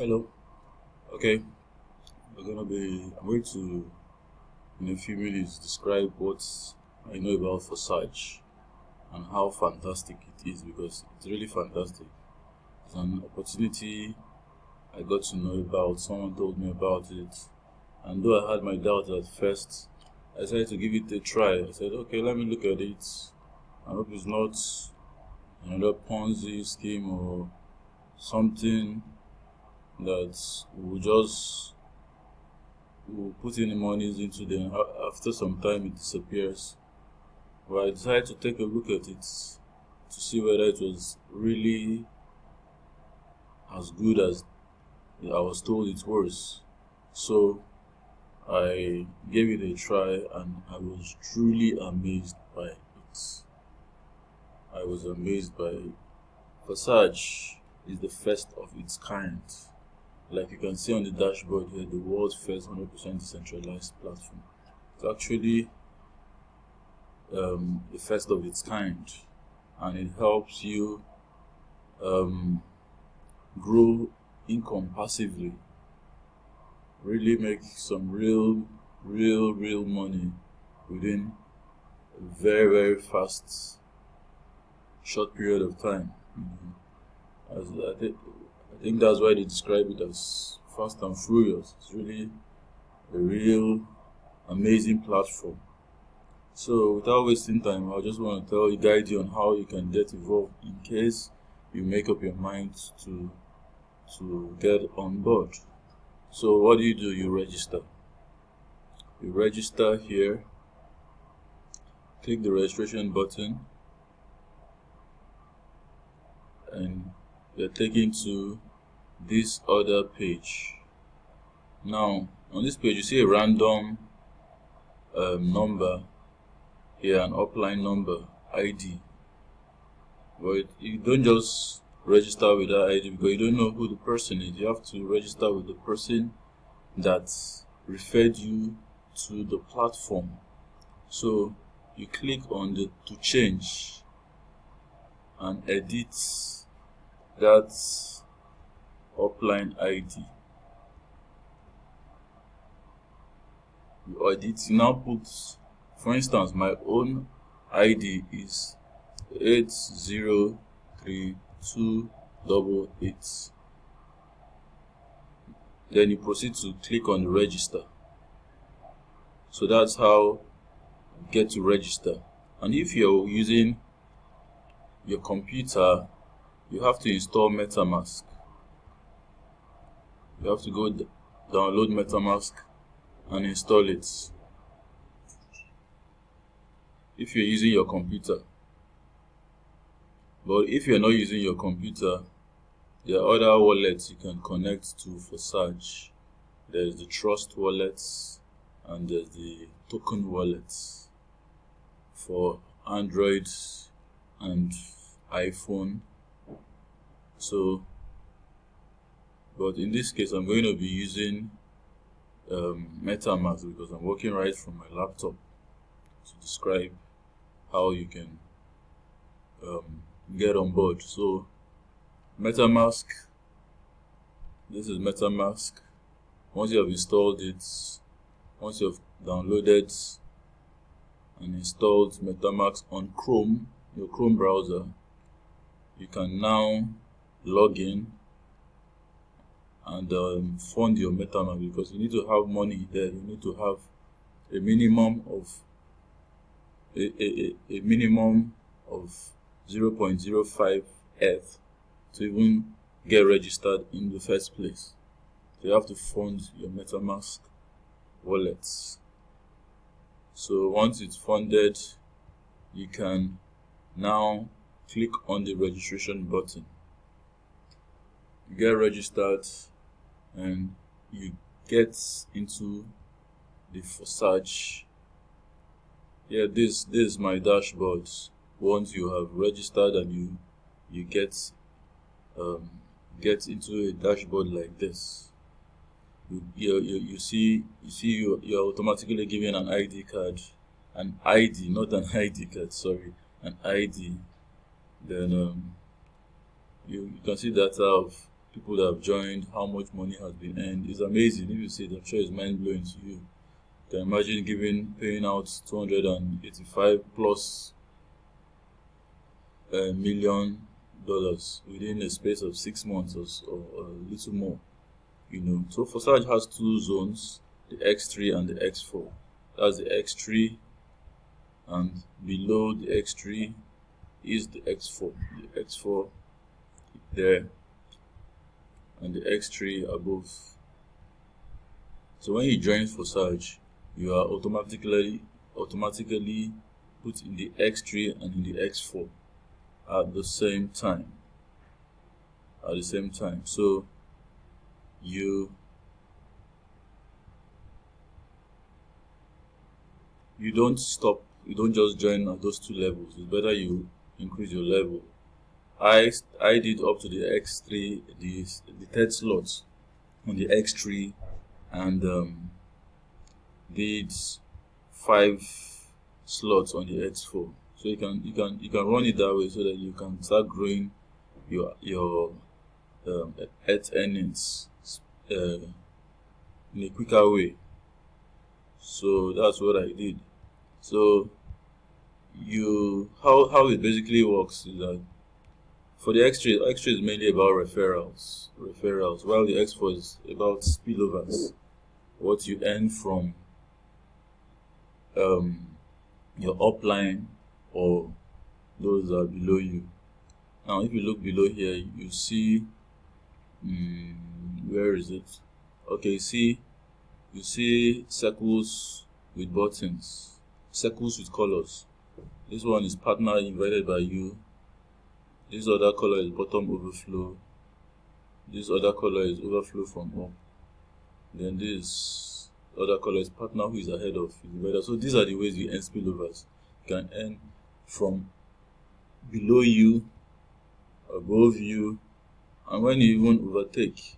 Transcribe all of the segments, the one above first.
Hello. Okay, I'm going to, in a few minutes, describe what I know about Forsage and how fantastic it is, because it's really fantastic. It's an opportunity I got to know about, someone told me about it, and though I had my doubts at first, I decided to give it a try. I said, okay, let me look at it. I hope it's not another Ponzi scheme or something that will put in the monies into them. After some time it disappears. But I decided to take a look at it to see whether it was really as good as I was told it was. So I gave it a try and I was truly amazed by it. I was amazed by it. Forsage is the first of its kind. Like you can see on the dashboard here, the world's first 100% decentralized platform. It's actually the first of its kind, and it helps you grow income passively, really make some real money within a very fast, short period of time. As I think that's why they describe it as fast and furious. It's really a real amazing platform. So without wasting time, I just want to guide you on how you can get involved in case you make up your mind to get on board. So what do? You register. You register here, click the registration button, and you're taken to this other page. Now on this page you see a random number here, an upline number, ID, but you don't just register with that ID because you don't know who the person is. You have to register with the person that referred you to the platform. So you click on the to change and edit that upline ID. You edit, you now put, for instance, my own ID is 803288. Then you proceed to click on register. So that's how you get to register. And if you're using your computer, you have to install MetaMask. You have to go download MetaMask and install it if you're using your computer. But if you're not using your computer, there are other wallets you can connect to Forsage. There's the Trust wallets and there's the Token wallets for Android and iPhone. So, but in this case, I'm going to be using MetaMask because I'm working right from my laptop to describe how you can get on board. So MetaMask, this is MetaMask. Once you have installed it, once you have downloaded and installed MetaMask on Chrome, your Chrome browser, you can now log in and fund your MetaMask, because you need to have money there. You need to have a minimum of a minimum of 0.05 ETH to even get registered in the first place. So you have to fund your MetaMask wallets. So once it's funded, you can now click on the registration button. You get registered and you get into the Forsage. Yeah, this is my dashboard. Once you have registered and you get into a dashboard like this, you see you're automatically given an ID card, an ID, not an ID card, sorry, an ID. Then you can see data of people that have joined, how much money has been earned. It's amazing. If you see it, I'm sure it's mind blowing to you. You can imagine paying out 285 plus $1 million within a space of 6 months or a little more. So Forsage has two zones, the X3 and the X4. That's the X3, and below the X3 is the X4. The X4 there, and the X3 above. So when you join Forsage, you are automatically put in the X3 and in the X4 at the same time. So you don't stop. You don't just join at those two levels. It's better you increase your level. I did up to the X3, the third slot on the X3, and did 5 slots on the X4. So you can run it that way so that you can start growing your ETH earnings in a quicker way. So that's what I did. So how it basically works is that for the X3 is mainly about referrals, while the X4 is about spillovers, what you earn from your upline or those that are below you. Now, if you look below here, you see, where is it? Okay, you see circles with buttons, circles with colors. This one is partner invited by you. This other color is bottom overflow. This other color is overflow from up. Then this other color is partner who is ahead of you. So these are the ways you earn spillovers. You can earn from below you, above you, and when you even overtake,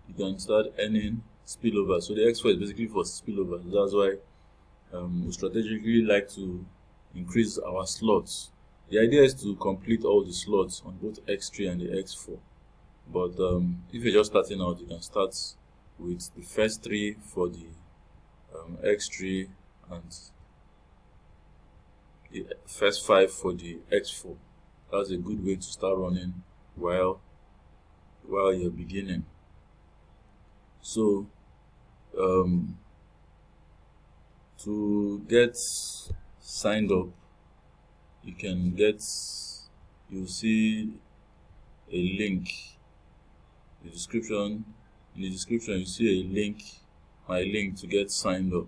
you can start earning spillovers. So the X4 is basically for spillovers. That's why we strategically like to increase our slots. The idea is to complete all the slots on both X3 and the X4. But if you're just starting out, you can start with the first 3 for the X3 and the first 5 for the X4. That's a good way to start running while you're beginning. So to get signed up, you'll see a link in the description. In the description, you see a link, my link to get signed up,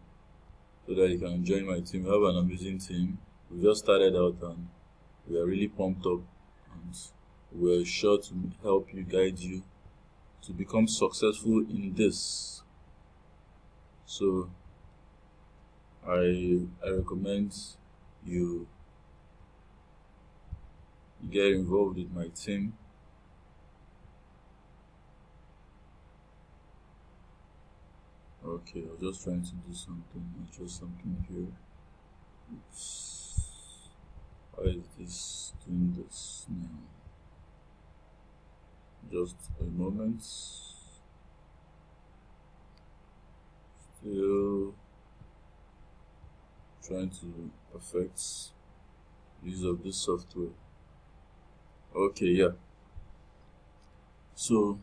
so that you can join my team. We have an amazing team. We just started out and we are really pumped up, and we're sure to help you, guide you to become successful in this. So I recommend you get involved with my team. Okay, I was just trying to do something. Adjust something here. Oops. Why is this doing this now? Just a moment. Still trying to perfect use of this software. Okay, yeah. So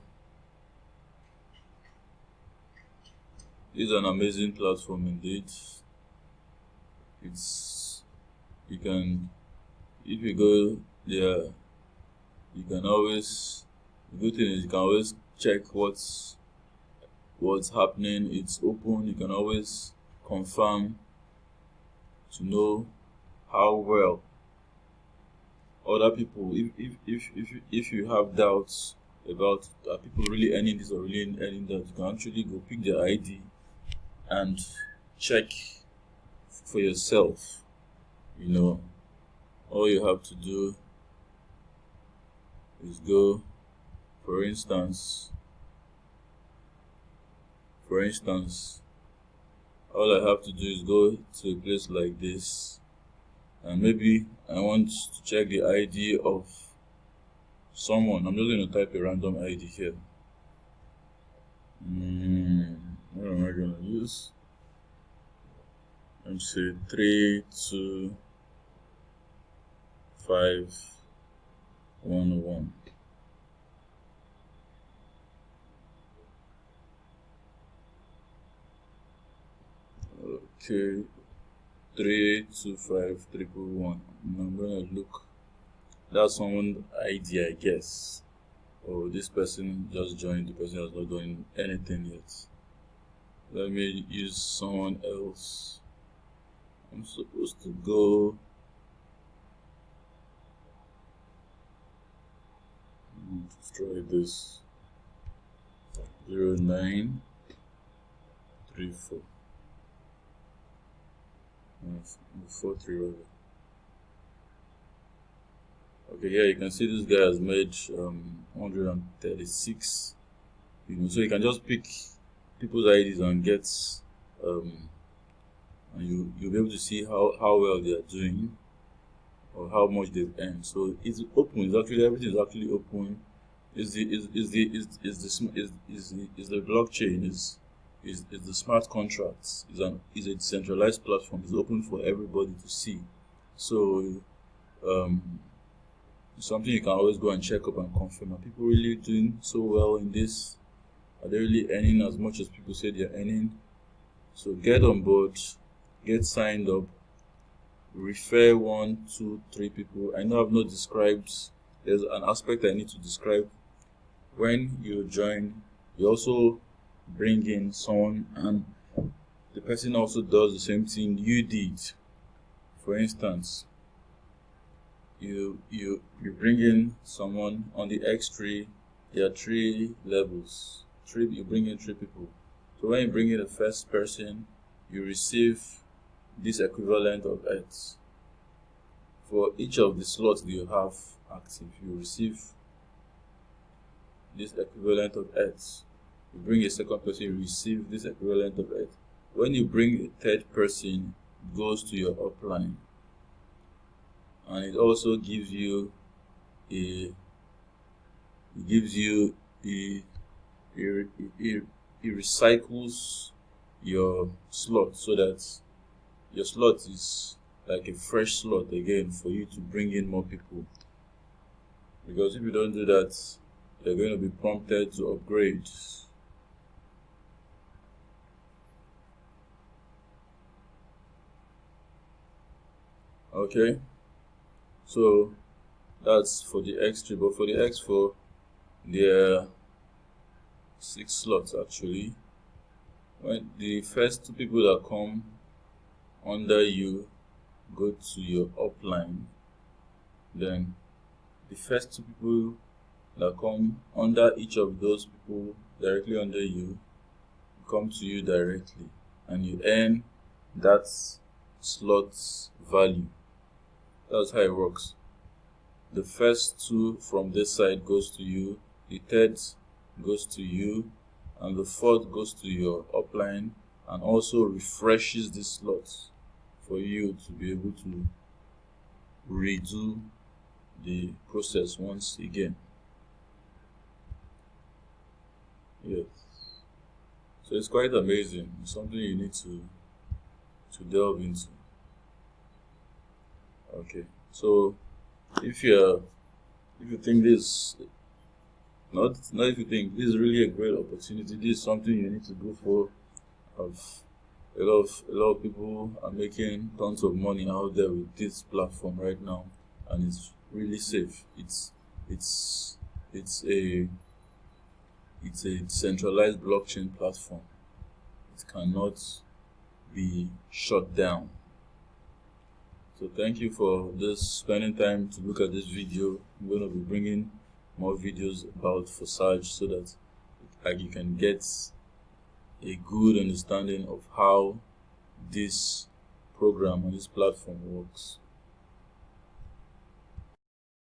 it's an amazing platform indeed. If you go there, you can always, the good thing is you can always check what's happening. It's open. You can always confirm to know how well other people, if you have doubts about are people really earning this or really earning that, you can actually go pick their ID and check for yourself. All you have to do is go, for instance, all I have to do is go to a place like this, and maybe I want to check the ID of someone. I'm just going to type a random ID here. What am I going to use? Let me say 32511. Okay, 32511. I'm gonna look. That's someone's ID, I guess. Oh, this person just joined. The person has not done anything yet. Let me use someone else. I'm supposed to go. Let's try this. 0934. 43 rather. Okay, yeah, you can see this guy has made 136. So you can just pick people's IDs and get and you'll be able to see how well they are doing or how much they've earned. So it's open. It's actually everything is actually open. Is the blockchain is the smart contracts is a decentralized platform. It's open for everybody to see. So something you can always go and check up and confirm. Are people really doing so well in this? Are they really earning as much as people say they're earning? So get on board, get signed up, refer 1, 2, 3 people. I know I've not described. There's an aspect I need to describe. When you join, you also bring in someone, and the person also does the same thing you did. For instance, you bring in someone on the X tree. There are 3 levels. You bring in 3 people. So when you bring in the first person, you receive this equivalent of ETH. For each of the slots that you have active, you receive this equivalent of ETH. You bring a second person, you receive this equivalent of ETH. When you bring a third person, it goes to your upline, and it also gives you it recycles your slot, so that your slot is like a fresh slot again for you to bring in more people. Because if you don't do that, you're going to be prompted to upgrade. Okay, so that's for the X3, but for the X4, there are 6 slots actually. When the first 2 people that come under you go to your upline, then the first 2 people that come under each of those people directly under you come to you directly, and you earn that slot's value. That's how it works. The first 2 from this side goes to you, the third goes to you, and the fourth goes to your upline, and also refreshes the slots for you to be able to redo the process once again. Yes. So it's quite amazing. It's something you need to delve into. Okay. So if you think this, not if you think this is really a great opportunity, this is something you need to go for. A lot of people are making tons of money out there with this platform right now, and it's really safe. It's a decentralized blockchain platform. It cannot be shut down. So thank you for spending time to look at this video. I'm going to be bringing more videos about Forsage so that you can get a good understanding of how this program and this platform works.